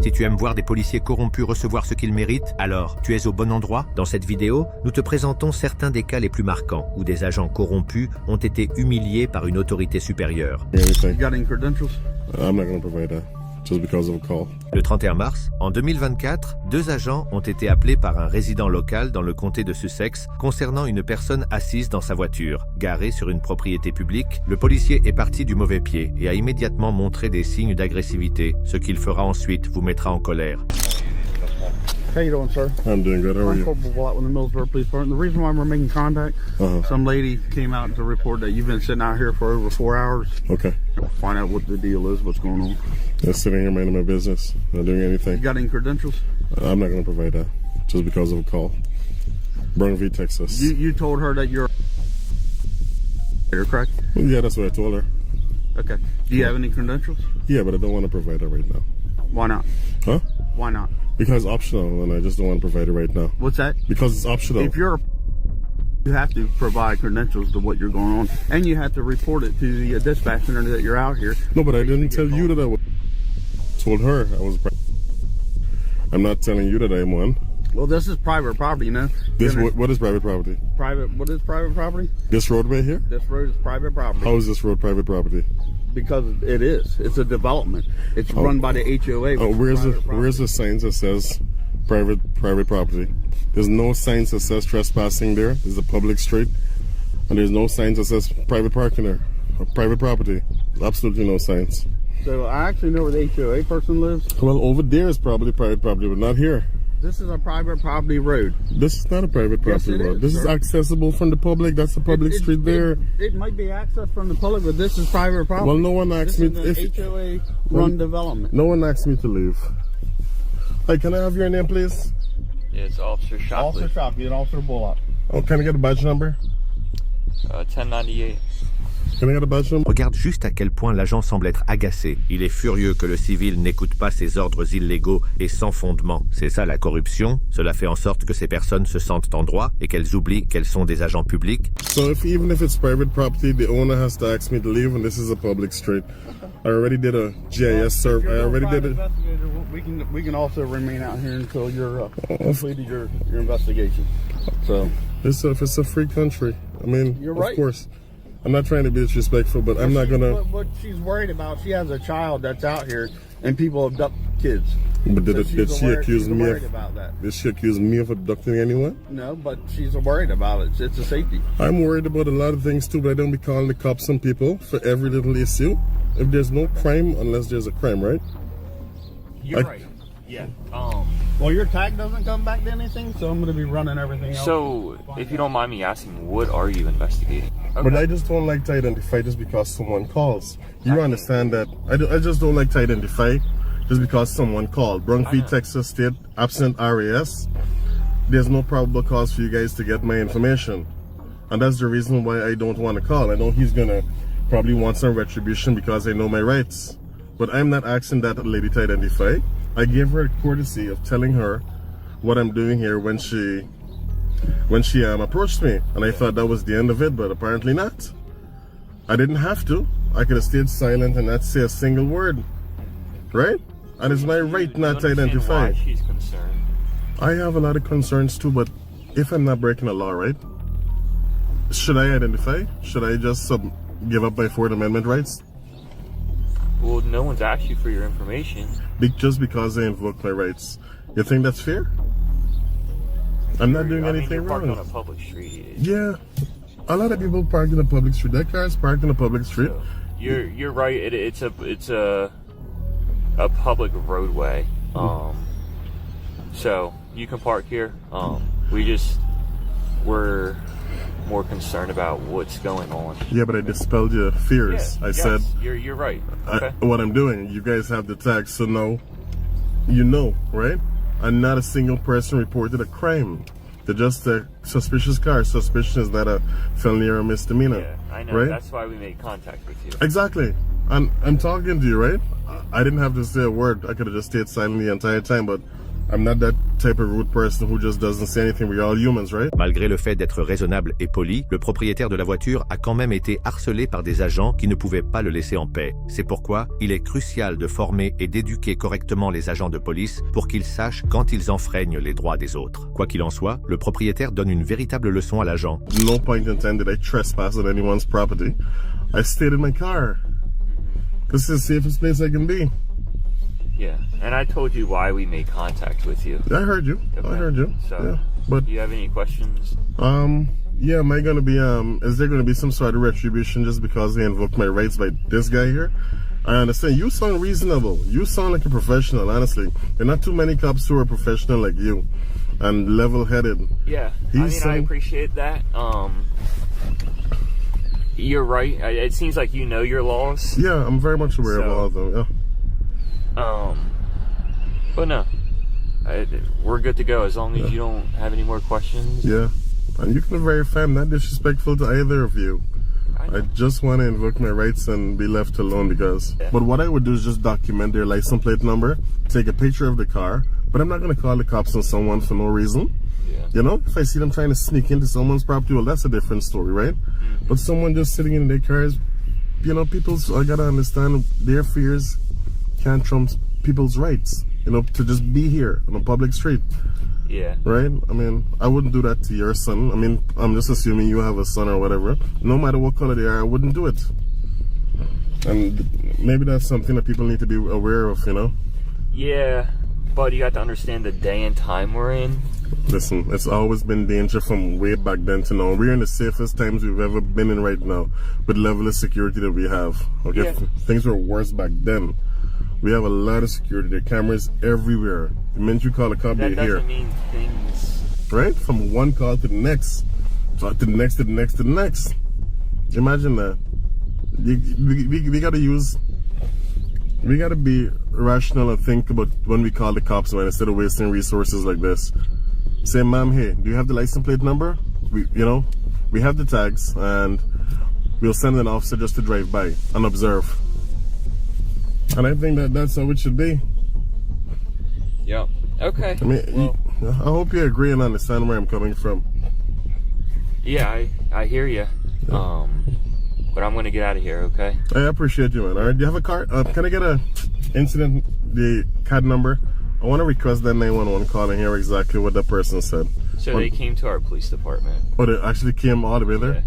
Si tu aimes voir des policiers corrompus recevoir ce qu'ils méritent, alors tu es au bon endroit. Dans cette vidéo, nous te présentons certains des cas les plus marquants où des agents corrompus ont été humiliés par une autorité supérieure. You got any credentials? I'm not going to provide that. Just because of a call. Le 31 mars, en 2024, 2 agents ont été appelés par un résident local dans le comté de Sussex concernant une personne assise dans sa voiture. Garée sur une propriété publique, le policier est parti du mauvais pied et a immédiatement montré des signes d'agressivité. Ce qu'il fera ensuite vous mettra en colère. How you doing, sir? I'm doing good. How are I'm you? Corporal Blatt with the Millsboro Police Department. The reason why we're making contact, some lady came out to report that you've been sitting out here for over 4 hours. Okay. Find out what the deal is, what's going on. Just sitting here minding my business, not doing You anything. got any credentials? I'm not going to provide that. Just because of a call. Brunville, Texas. You told her that you're correct? Yeah, that's what I told her. Okay. Do you have any credentials? Yeah, but I don't want to provide that right now. Why not? Huh? Why not? Because it's optional, and I just don't want to provide it right now. What's that? Because it's optional. If you're you have to provide credentials to what you're going on, and you have to report it to the dispatch center that you're out here. No, but I didn't tell you that I was. Told her I was. I'm not telling you that I'm one. Well, this is private property, you know. This what is private property? What is private property? This roadway here? This road is private property. How is this road private property? Because it is. It's a development. It's run by the HOA. Oh, where's the sign that says private property? There's no sign that says trespassing there. There's a public street, and there's no sign that says private parking there or private property. Absolutely no signs. So I actually know where the HOA person lives. Well, over there is probably private property, but not here. This is a private property road. This is not a private property road. This is accessible from the public. That's the public street there. It might be accessed from the public, but this is private property. Well, no one asked me if HOA run development. No one asked me to leave. Hey, can I have your name, please? Yeah, it's Officer Shopley. Officer Shopley and Officer Bullock. Oh, can I get a badge number? 1098. Can I get a badge number? Regarde juste à quel point l'agent semble être agacé. Il est furieux que le civil n'écoute pas ses ordres illégaux et sans fondement. C'est ça la corruption. Cela fait en sorte que ces personnes se sentent en droit et qu'elles oublient qu'elles sont des agents publics. So even if it's private property, the owner has to ask me to leave, and this is a public street. I already did a GIS survey. I already did it. We can also remain out here until you're completed your investigation. So It's a free country. I mean, You're of right. course. I'm not trying to be disrespectful, but I'm not gonna. What she's worried about, she has a child that's out here, and people abduct kids. But did So she accuse me worried of? about that? Did she accuse me of abducting anyone? No, but she's worried about it. It's a safety. I'm worried about a lot of things too, but I don't be calling the cops on people for every little issue. If there's no crime, unless there's a crime, right? You're right. Yeah. Well, your tag doesn't come back to anything, so I'm going to be running everything else. So, if you don't mind me asking, what are you investigating? But I just don't like to identify just because someone calls. You understand that? I just don't like to identify just because someone called. Brunville, Texas State, absent RAS. There's no probable cause for you guys to get my information. And that's the reason why I don't want to call. I know he's going to probably want some retribution because I know my rights. But I'm not asking that lady to identify. I gave her a courtesy of telling her what I'm doing here when she approached me, and I thought that was the end of it, but apparently not. I didn't have to. I could have stayed silent and not say a single word, right? And it's my right not to identify. Why she's concerned. I have a lot of concerns too, but if I'm not breaking a law, right? Should I identify? Should I just give up my Fourth Amendment rights? Well, no one's asked you for your information. Just because I invoke my rights. You think that's fair? I'm not doing anything you're parked wrong. on a public street. Yeah, a lot of people park in a public street. That car is parked in a public street. So, you're right. It's a public roadway. So you can park here. We're more concerned about what's going on. Yeah, but I dispelled your fears. Yeah, I said you're right. Okay. what I'm doing. You guys have the tag, so no, you know, right? And not a single person reported a crime. They're just a suspicious car. Suspicion is not a felony or a misdemeanor. Yeah, I know. Right? That's why we made contact with you. Exactly. I'm talking to you, right? I didn't have to say a word. I could have just stayed silent the entire time, but I'm not that type of rude person who just doesn't say anything. We're all humans, right? Malgré le fait d'être raisonnable et poli, le propriétaire de la voiture a quand même été harcelé par des agents qui ne pouvaient pas le laisser en paix. C'est pourquoi il est crucial de former et d'éduquer correctement les agents de police pour qu'ils sachent quand ils enfreignent les droits des autres. Quoi qu'il en soit, le propriétaire donne une véritable leçon à l'agent. No point in time did I trespass on anyone's property. I stayed in my car. This is the safest place I can be. Yeah, and I told you why we made contact with you. I heard you. Okay. I heard you. So, yeah. But do you have any questions? yeah, am I gonna be is there gonna be some sort of retribution just because they invoked my rights by this guy here? I understand. You sound reasonable. You sound like a professional, honestly. There are not too many cops who are professional like you and level-headed. Yeah, I appreciate that. You're right. It seems like you know your laws. Yeah, I'm very much aware of all of them, yeah. But no, we're good to go as long as you don't have any more questions. Yeah, and you can be very fair. I'm not disrespectful to either of you. I just want to invoke my rights and be left alone because... Yeah. But what I would do is just document their license plate number, take a picture of the car, but I'm not going to call the cops on someone for no reason. Yeah. You know, if I see them trying to sneak into someone's property, well, that's a different story, right? Mm-hmm. But someone just sitting in their cars, you know, I got to understand their fears can't trump people's rights, you know, to just be here on a public street. Yeah. Right? I mean, I wouldn't do that to your son. I mean, I'm just assuming you have a son or whatever. No matter what color they are, I wouldn't do it. And maybe that's something that people need to be aware of, you know? Yeah, but you have to understand the day and time we're in. Listen, it's always been danger from way back then to now. We're in the safest times we've ever been in right now with the level of security that we have. Okay, yeah. Things were worse back then. We have a lot of security. There are cameras everywhere. The minute you call a cop, they're here. That doesn't mean things... Right? From one call to the next. To the next, to the next, to the next. Imagine that. We gotta use... We gotta be rational and think about when we call the cops, man, instead of wasting resources like this. Say, ma'am, hey, do you have the license plate number? We have the tags, and we'll send an officer just to drive by and observe. And I think that's how it should be. Yeah. Okay. I mean, I hope you agree and understand where I'm coming from. Yeah, I hear you. Yeah. But I'm gonna get out of here, okay? I appreciate you, man. All right, do you have a card? Can I get the CAD number? I want to request that 911 call and hear exactly what the person said. So they came to our police department. Oh, they actually came all the way there?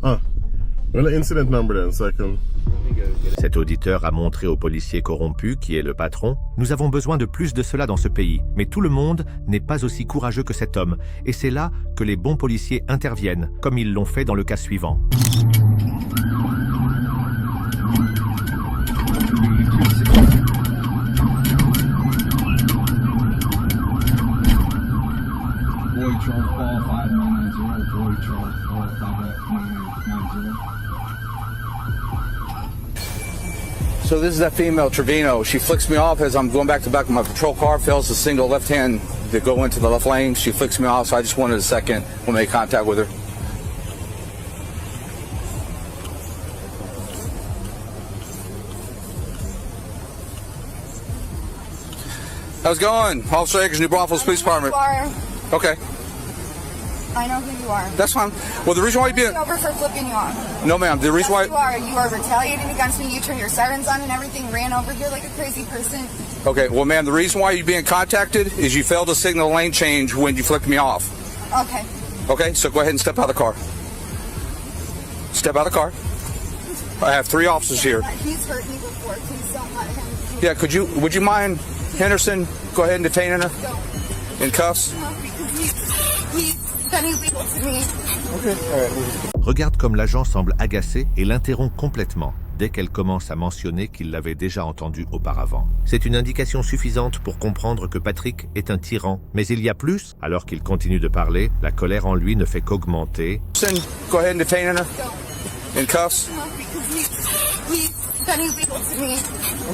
Yeah. Well, the incident number then, so I can... Cet auditeur a montré au policier corrompu, qui est le patron, « Nous avons besoin de plus de cela dans ce pays, mais tout le monde n'est pas aussi courageux que cet homme, et c'est là que les bons policiers interviennent, comme ils l'ont fait dans le cas suivant. » So this is that female, Trevino. She flicks me off as I'm going back to back of my patrol car, fails to signal left hand to go into the left lane. She flicks me off, so I just wanted a second to make contact with her. How's it going? Officer Akers, New Braunfels Police Department. Okay. I know who you are. That's fine. Well, the reason why you're being... over for flipping you off. No, ma'am. The reason why... You are retaliating against me. You turned your sirens on and everything, ran over here like a crazy person. Okay. Well, ma'am, the reason why you're being contacted is you failed to signal lane change when you flipped me off. Okay. Okay, so go ahead and step out of the car. Step out of the car. I have 3 officers here. He's hurt me before. Please don't let him. Yeah, would you mind, Henderson, go ahead and detaining her? No. In cuffs? No, because he's illegal to me. Okay. All right. Regarde comme l'agent semble agacé et l'interrompt complètement dès qu'elle commence à mentionner qu'il l'avait déjà entendu auparavant. C'est une indication suffisante pour comprendre que Patrick est un tyran, mais il y a plus. Alors qu'il continue de parler, la colère en lui ne fait qu'augmenter. Go ahead and detain her. In cuffs? No, because he's illegal to me.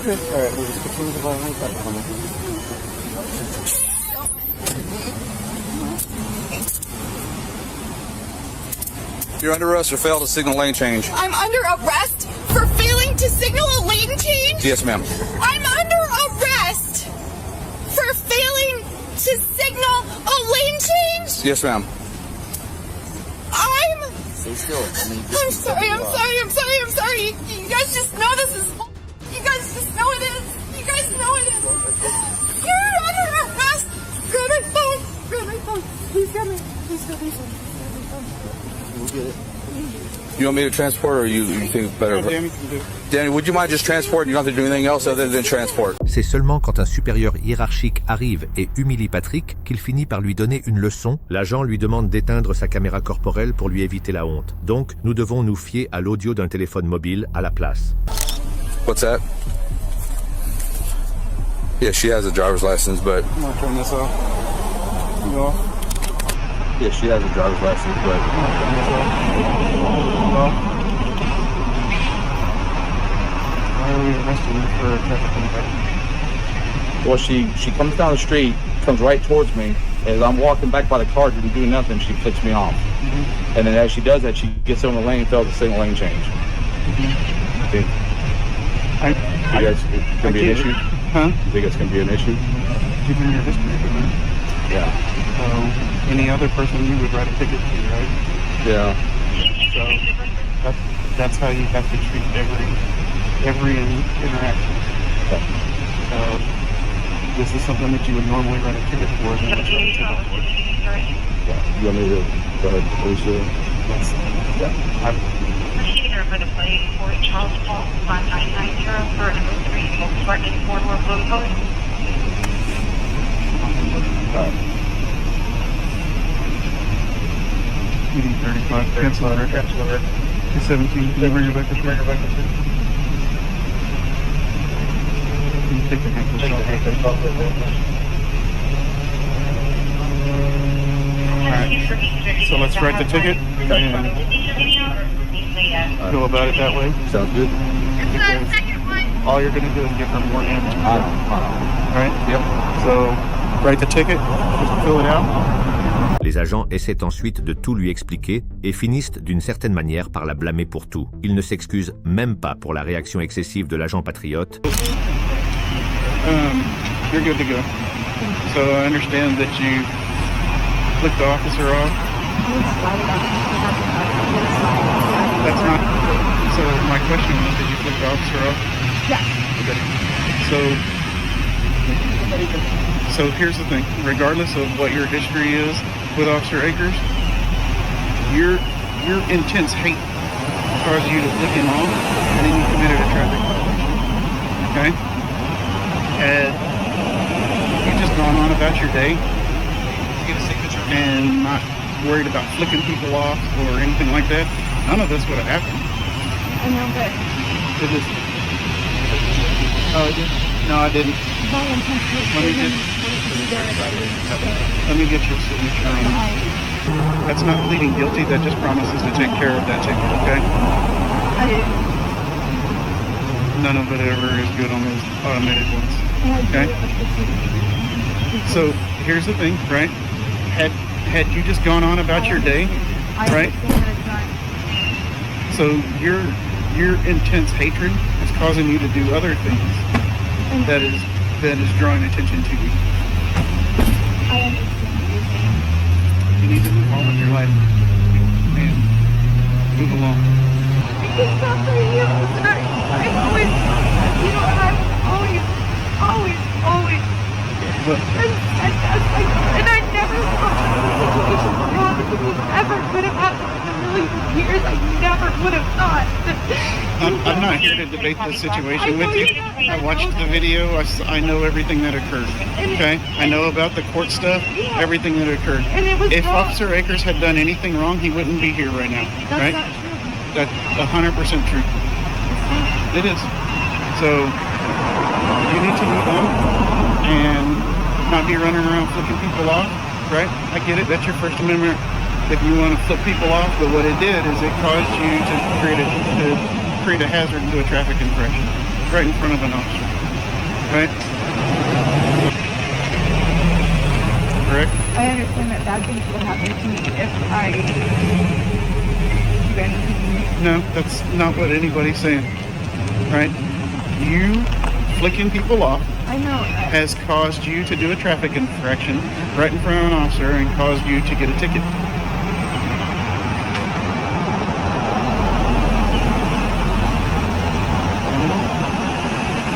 Okay. All right. We'll just continue the violence. You're under arrest for failed to signal lane change. I'm under arrest for failing to signal a lane change? Yes, ma'am. I'm under arrest for failing Yes, ma'am. I'm sorry. You guys just know this is. You guys just know it is. You guys know it is. You're under arrest. Grab my phone. Please grab my phone. We'll get it. You want me to transport, or you think better? Oh, Danny can do it. Danny, would you mind just transport? You don't have to do anything else other than transport. C'est seulement quand un supérieur hiérarchique arrive et humilie Patrick qu'il finit par lui donner une leçon. L'agent lui demande d'éteindre sa caméra corporelle pour lui éviter la honte. Donc, nous devons nous fier à l'audio d'un téléphone mobile à la place. What's that? Yeah, she has a driver's license, but... I'm gonna turn this off. You off? Yeah, she has a driver's license, but... Why are we arresting her for a traffic infraction? Well, she comes down the street, comes right towards me. As I'm walking back by the car, didn't do nothing, she flicks me off. Mm-hmm. And then as she does that, she gets on the lane, fails the signal lane change. See? You think it's going to be an issue? Huh? You think it's going to be an issue? Given your history, Yeah. so any other person you would write a ticket to, right? Yeah. So that's how you have to treat every interaction. So this is something that you would normally write a ticket for, and then it's write a ticket for. You want me to go ahead, Alicia? Yes. Yeah. Procedure for the plate for Charles Paul 5990 for number 3, Volkswagen 4-door blue code. PD 35, cancel order. 217, can you bring her back up here? Can you take the handcuffs off? Alright, so let's write the ticket and go about it that way. Sounds good. All you're going to do is give her more ammo. Alright? Yep. So, write the ticket, just fill it out. Les agents essaient ensuite de tout lui expliquer et finissent d'une certaine manière par la blâmer pour tout. Ils ne s'excusent même pas pour la réaction excessive de l'agent patriote. You're good to go. So I understand that you flicked the officer off. That's not. So my question was, did you flick the officer off? Yes. Okay. So here's the thing. Regardless of what your history is with Officer Akers, your intense hate caused you to flick him off, and then you committed a traffic violation. Okay? Had you just gone on about your day and not worried about flicking people off or anything like that, none of this would have happened. I know, but It just... Oh, I did? No, I didn't. my intent was Let me get your signature on it. That's not pleading guilty, that just promises to take care of that ticket, okay? None of it ever is good on those automated ones. Okay? So here's the thing, right? Had you just gone on about your day, right? So your intense hatred is causing you to do other things that is drawing attention to you. I understand what you're saying. You need to move on with your life. Man, move along. It's not for you. I've always, you know, and I've always, But and I never thought the situation would happen to me ever could have happened in a million years. I never would have thought. I'm not here to debate this situation with you. I watched the video. I know everything that occurred. Okay? I know about the court stuff, everything that occurred. And it was If wrong. Officer Akers had done anything wrong, he wouldn't be here right now. That's Right? not true. That's 100% true. It is. So you need to move on and not be running around flipping people off, right? I get it. That's your First Amendment if you want to flip people off. But what it did is it caused you to create a hazard to a traffic infraction right in front of an officer, right? Correct? I understand that bad things will happen to me if I do anything. No, that's not what anybody's saying, right? You flicking people off, I know. has caused you to do a traffic infraction right in front of an officer and caused you to get a ticket.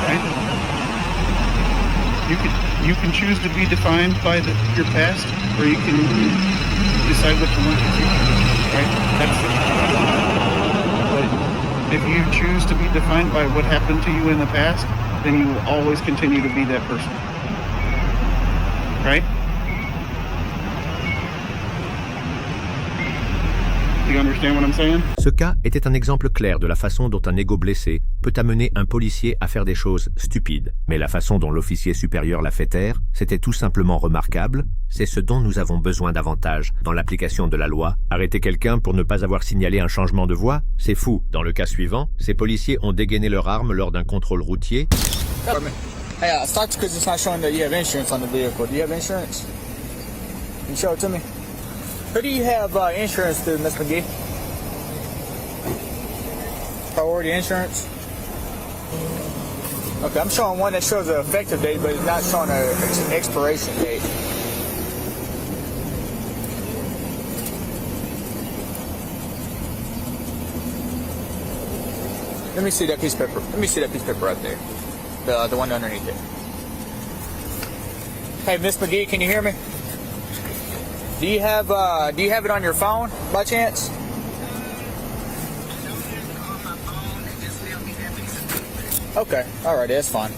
Right? You can choose to be defined by your past, or you can decide what you want to do. Right? But if you choose to be defined by what happened to you in the past, then you will always continue to be that person. Right? Do you understand what I'm saying? Ce cas était un exemple clair de la façon dont un ego blessé peut amener un policier à faire des choses stupides. Mais la façon dont l'officier supérieur l'a fait taire, c'était tout simplement remarquable. C'est ce dont nous avons besoin davantage dans l'application de la loi. Arrêter quelqu'un pour ne pas avoir signalé un changement de voie, c'est fou. Dans le cas suivant, ces policiers ont dégainé leur arme lors d'un contrôle routier. Hey, I stopped because it's not showing that you have insurance on the vehicle. Do you have insurance? Can you show it to me? Who do you have insurance through, Miss McGee? Priority insurance? Okay, I'm showing one that shows an effective date, but it's not showing an expiration date. Let me see that piece of paper. Let me see that piece of paper right there. The one underneath it. Hey, Miss McGee, can you hear me? Do you have it on your phone by chance? Okay, all right, that's fine.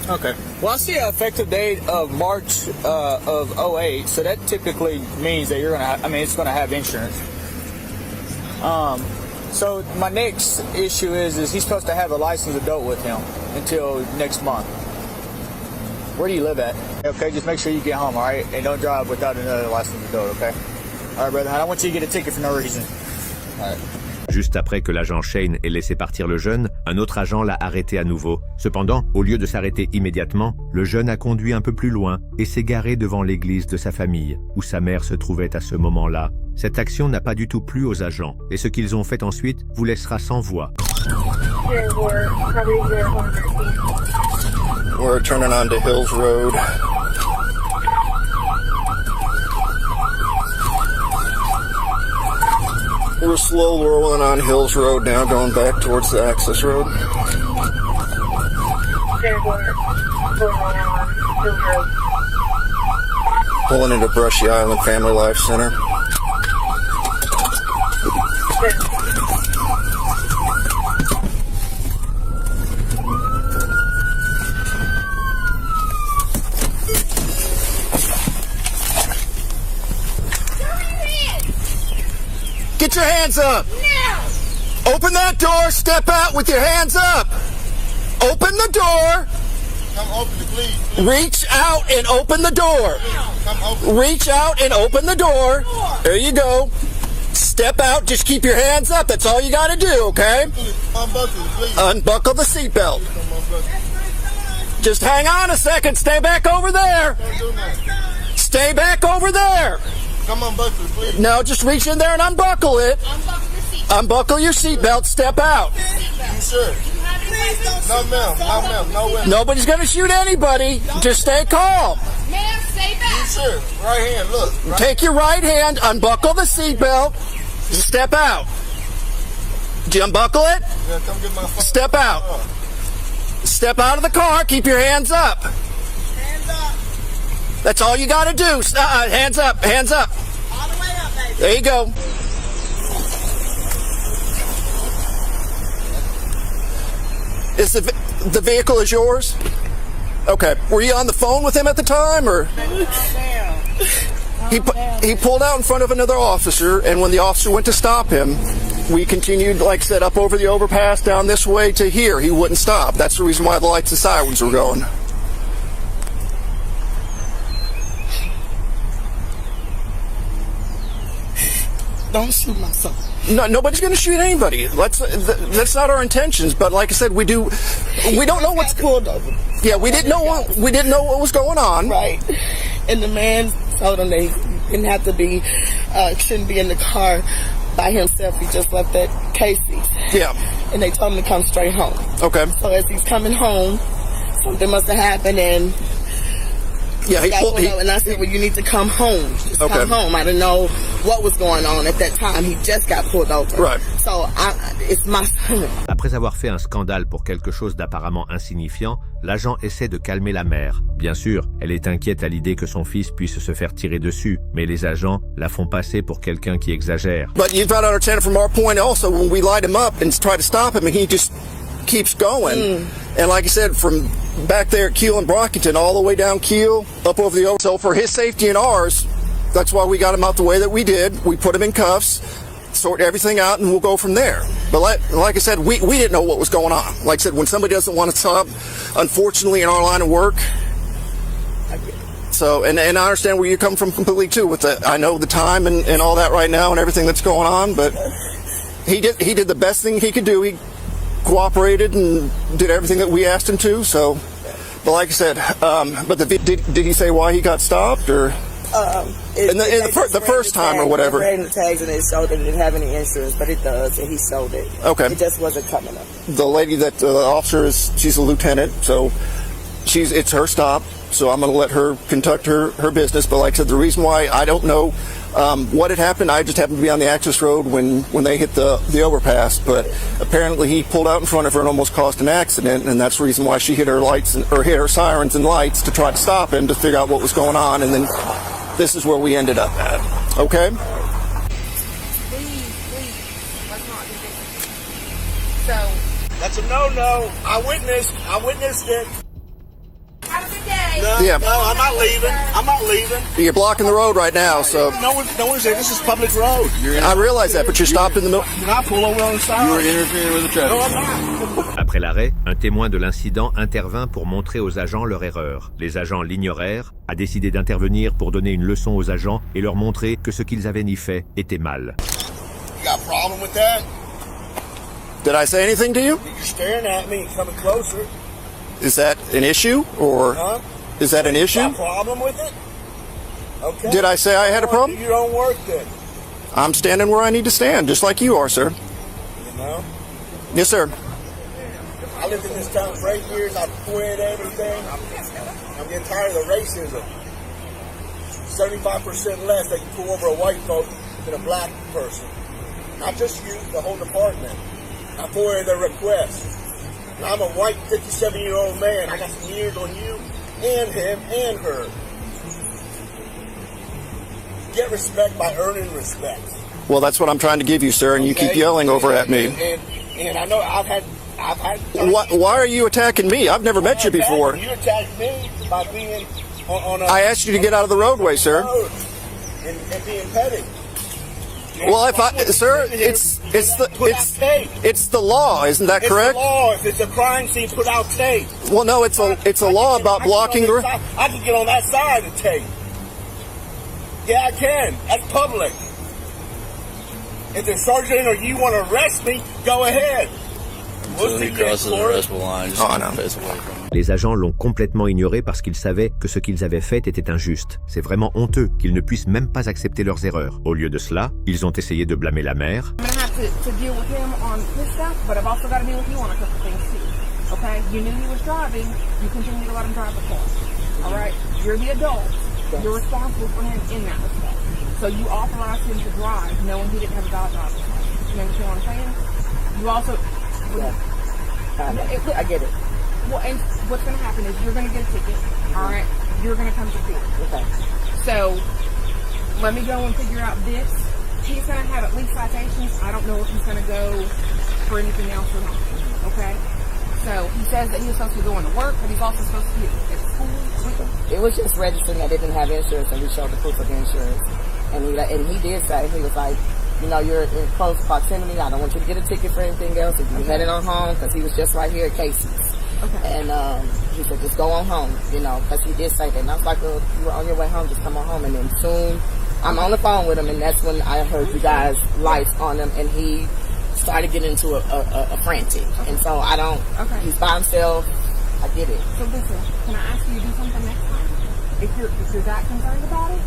Okay. Well, I see an effective date of March of 08, so that typically means that you're gonna. It's gonna have insurance. So my next issue is he's supposed to have a licensed adult with him until next month. Where do you live at? Okay, just make sure you get home, all right, and don't drive without another licensed adult. Okay. All right, brother. I don't want you to get a ticket for no reason. All right. Juste après que l'agent Shane ait laissé partir le jeune, un autre agent l'a arrêté à nouveau. Cependant, au lieu de s'arrêter immédiatement, le jeune a conduit un peu plus loin et s'est garé devant l'église de sa famille, où sa mère se trouvait à ce moment-là. Cette action n'a pas du tout plu aux agents, et ce qu'ils ont fait ensuite vous laissera sans voix. We're turning onto Hills Road. We're slow rolling on Hills Road now, going back towards the access road. Pulling into Brushy Island Family Life Center. Get your hands up! No! Open that door, step out with your hands up! Open the door! Come open it, please. Reach out and open the door! Come open. Reach out and open the door! There you go. Step out, just keep your hands up, that's all you gotta do, okay? Unbuckle it, please. Unbuckle the seatbelt. Just hang on a second, stay back over there! Stay back over there! Come unbuckle it, please. Now just reach in there and unbuckle it. Unbuckle your seatbelt, step out. You sure? No, ma'am. No, ma'am. No way. Nobody's gonna shoot anybody. Just stay calm. Ma'am, stay back. You sure? Right hand, look. Right. Take your right hand, unbuckle the seatbelt, step out. Did you unbuckle it? Yeah, come get my phone. Step out. Step out of the car, keep your hands up. Hands up. That's all you gotta do. Hands up, hands up. All the way up, baby. There you go. Is the vehicle is yours? Okay. Were you on the phone with him at the time, or? He pulled out in front of another officer, and when the officer went to stop him, we continued, like I said, up over the overpass, down this way to here. He wouldn't stop. That's the reason why the lights and sirens were going. Don't shoot my son. No, nobody's going to shoot anybody. That's not our intentions. But like I said, we don't know what's pulled over. Yeah, we didn't know what was going on. Right. And the man told him they didn't have to be, shouldn't be in the car by himself. He just left at Casey's. Yeah. And they told him to come straight home. Okay. So as he's coming home, something must have happened, and yeah, and I said, well, you need to come home. Just come home. I didn't know what was going on at that time. He just got pulled over. Right. So it's my son. Après avoir fait un scandale pour quelque chose d'apparemment insignifiant, l'agent essaie de calmer la mère. Bien sûr, elle est inquiète à l'idée que son fils puisse se faire tirer dessus, mais les agents la font passer pour quelqu'un qui exagère. But you've got to understand it from our point also, when we light him up and try to stop him, and he just keeps going. And like I said, from back there at Keel and Brockington, all the way down Keel, up over the over. So for his safety and ours, that's why we got him out the way that we did. We put him in cuffs, sort everything out, and we'll go from there. But like I said, we didn't know what was going on. Like I said, when somebody doesn't want to stop, unfortunately in our line of work, so, and I understand where you come from completely too with the, I know the time and all that right now and everything that's going on, but he did the best thing he could do. He cooperated and did everything that we asked him to. So, but like I said, but did he say why he got stopped or? The first time or whatever. They ran the tags and it showed that it didn't have any insurance, but it does, and he showed it. Okay. It just wasn't coming up. The lady that the officer is, she's a lieutenant, so it's her stop. So I'm going to let her conduct her business. But like I said, the reason why I don't know what had happened, I just happened to be on the access road when they hit the overpass. But apparently he pulled out in front of her and almost caused an accident, and that's the reason why she hit her lights or hit her sirens and lights to try to stop him to figure out what was going on, and then this is where we ended up at. Okay? Please, let's not do this. So that's a no. I witnessed it. Have a good day. No, I'm not leaving. You're blocking the road right now, so. No one's there. This is public road. I realize that, but you're stopped in the middle. You're not pull over on the side. You were interfering with the traffic. No, I'm not. Après l'arrêt, un témoin de l'incident intervint pour montrer aux agents leur erreur. Les agents l'ignorèrent, a décidé d'intervenir pour donner une leçon aux agents et leur montrer que ce qu'ils avaient ni fait était mal. You got a problem with that? Did I say anything to you? You're staring at me and coming closer. Is that an issue, or is that an issue? You got a problem with it? Okay. Did I say I had a problem? Do your own work then. I'm standing where I need to stand, just like you are, sir. You know? Yes, sir. I lived in this town for 8 years. I've quit everything. I'm getting tired of the racism. 75% less they can pull over a white folk than a black person. Not just you, the whole department. I forwarded their request. And I'm a white 57-year-old man. I got some years on you and him and her. Get respect by earning respect. Well, that's what I'm trying to give you, sir, and you keep yelling over at me. And I know I've had. Why are you attacking me? I've never met you before. You attacked me by being on a. I asked you to get out of the roadway, sir. And being petty. Well, sir, it's the law, isn't that correct? It's the law. If it's a crime scene, put out tape. Well, no, it's a law about blocking the. I can get on that side of tape. Yeah, I can. That's public. If the sergeant or you want to arrest me, go ahead. We'll see you in court. Les agents l'ont complètement ignoré parce qu'ils savaient que ce qu'ils avaient fait était injuste. C'est vraiment honteux qu'ils ne puissent même pas accepter leurs erreurs. Au lieu de cela, ils ont essayé de blâmer la mère. I'm gonna have to deal with him on his stuff, but I've also got to deal with you on a couple things too. Okay? You knew he was driving. You continue to let him drive the car. All right? You're the adult. You're responsible for him in that respect. So you authorized him to drive knowing he didn't have a valid driver's license. You understand what I'm saying? You also... Yeah. I get it. Well, and what's going to happen is you're going to get a ticket, all right? You're going to come to court. Okay. So let me go and figure out this. He's going to have at least citations. I don't know if he's going to go for anything else or not, okay? So he says that he's supposed to be going to work, but he's also supposed to be at school. It was just registering that it didn't have insurance, and we showed the proof of the insurance. And he did say, he was like, you know, you're in close proximity. I don't want you to get a ticket for anything else. If you're heading on home, because he was just right here at Casey's. Okay. And he said, just go on home, you know, because he did say that. And I was like, well, you were on your way home, just come on home. And then soon I'm on the phone with him, and that's when I heard you guys' lights on him, and he started getting into a frantic. And so I don't, he's by himself. I get it. So listen, can I ask you to do something next time? If you're that concerned about it,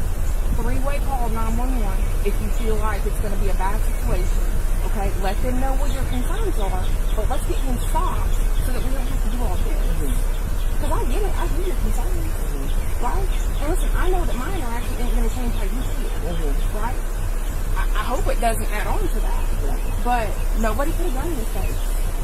three-way call 911 if you feel like it's going to be a bad situation. Okay, let them know what your concerns are, but let's get him stopped so that we don't have to do all this. Because I get it, I hear your concerns, right? And listen, I know that my interaction isn't going to change how you feel, right? I hope it doesn't add on to that, but nobody could have done this case,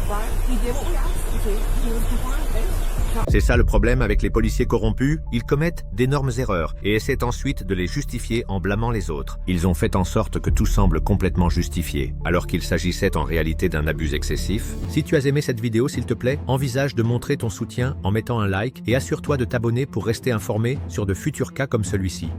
right? He did what we asked him to. He was compliant there. C'est ça le problème avec les policiers corrompus, ils commettent d'énormes erreurs et essaient ensuite de les justifier en blâmant les autres. Ils ont fait en sorte que tout semble complètement justifié, alors qu'il s'agissait en réalité d'un abus excessif. Si tu as aimé cette vidéo, s'il te plaît, envisage de montrer ton soutien en mettant un like et assure-toi de t'abonner pour rester informé sur de futurs cas comme celui-ci.